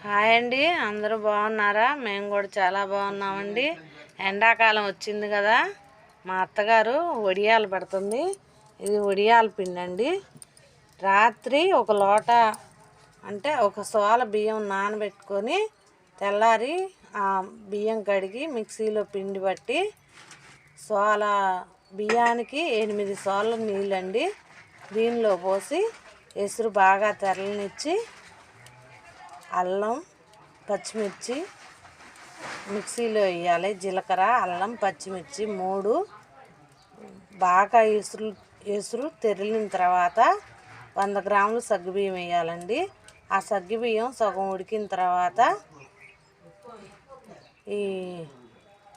Hi అండి, అందరూ బాగున్నారా? మేము కూడా చాలా బాగున్నామండి. ఎండాకాలం వచ్చింది కదా, మా అత్తగారు వడియాలు పెడుతుంది. ఇది వడియాల పిండి అండి. రాత్రి ఒక లోట అంటే ఒక సోల బియ్యం నానబెట్టుకొని తెల్లారి ఆ బియ్యం కడిగి మిక్సీలో పిండి పట్టి సోల బియ్యానికి 8 సోళ్ళ నీళ్ళండి దీనిలో పోసి ఎసురు బాగా తెరలనిచ్చి అల్లం పచ్చిమిర్చి మిక్సీలో వేయాలి. జీలకర్ర అల్లం పచ్చిమిర్చి 3 బాగా ఎసురు తెరిలిన తర్వాత 100 గ్రాములు సగ్గుబియ్యం వేయాలండి. ఆ సగ్గుబియ్యం సగం ఉడికిన తర్వాత ఈ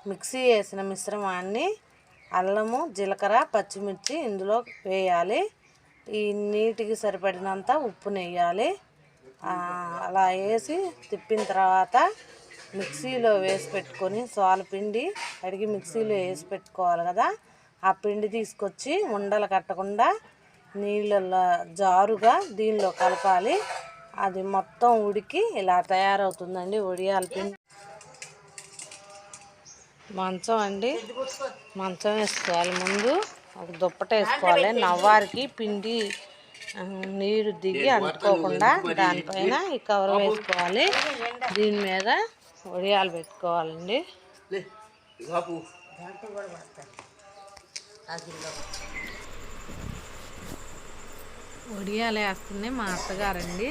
మిక్సీ వేసిన మిశ్రమాన్ని అల్లము జీలకర్ర పచ్చిమిర్చి ఇందులో వేయాలి. ఈ నీటికి సరిపడినంత ఉప్పుని వేయాలి. అలా వేసి తిప్పిన తర్వాత మిక్సీలో వేసి పెట్టుకొని సోల పిండి కడిగి మిక్సీలో వేసి పెట్టుకోవాలి కదా, ఆ పిండి తీసుకొచ్చి ఉండలు కట్టకుండా నీళ్ళల్లో జారుగా దీనిలో కలపాలి. అది మొత్తం ఉడికి ఇలా తయారవుతుందండి వడియాల పిండి. మంచం అండి, మంచం వేసుకోవాలి. ముందు ఒక దుప్పట వేసుకోవాలి. నవ్వారికి పిండి నీరు దిగి అంటుకోకుండా దానిపైన ఈ కవర్ వేసుకోవాలి. దీని మీద వడియాలు పెట్టుకోవాలండి. వడియాలు వేస్తుంది మా అత్తగారండి.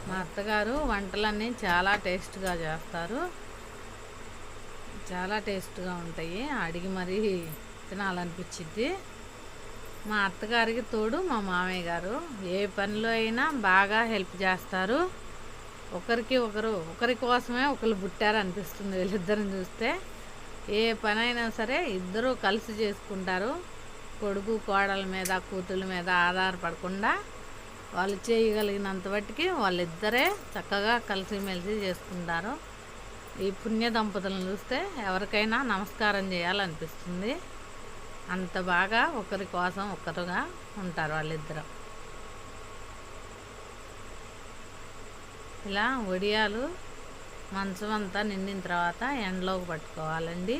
మా అత్తగారు వంటలన్నీ చాలా టేస్ట్గా చేస్తారు. చాలా టేస్ట్గా ఉంటాయి. అడిగి మరీ తినాలనిపించింది. మా అత్తగారికి తోడు మా మామయ్య గారు ఏ పనిలో అయినా బాగా హెల్ప్ చేస్తారు. ఒకరి కోసమే ఒకరు పుట్టారు అనిపిస్తుంది వీళ్ళిద్దరిని చూస్తే. ఏ పని అయినా సరే ఇద్దరూ కలిసి చేసుకుంటారు. కొడుకు కోడల మీద కూతుళ్ళ మీద ఆధారపడకుండా వాళ్ళు చేయగలిగినంత మట్టుకి వాళ్ళిద్దరే చక్కగా కలిసిమెలిసి చేసుకుంటారు. ఈ పుణ్య దంపతులను చూస్తే ఎవరికైనా నమస్కారం చేయాలనిపిస్తుంది. అంత బాగా ఒకరి కోసం ఒకరుగా ఉంటారు వాళ్ళిద్దరు. ఇలా వడియాలు మంచం అంతా నిండిన తర్వాత ఎండలోకి పట్టుకోవాలండి.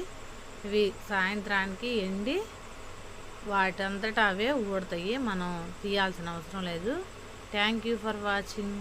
ఇవి సాయంత్రానికి ఎండి వాటంతటా అవే ఊడతాయి. మనం తీయాల్సిన అవసరం లేదు. Thank you for watching.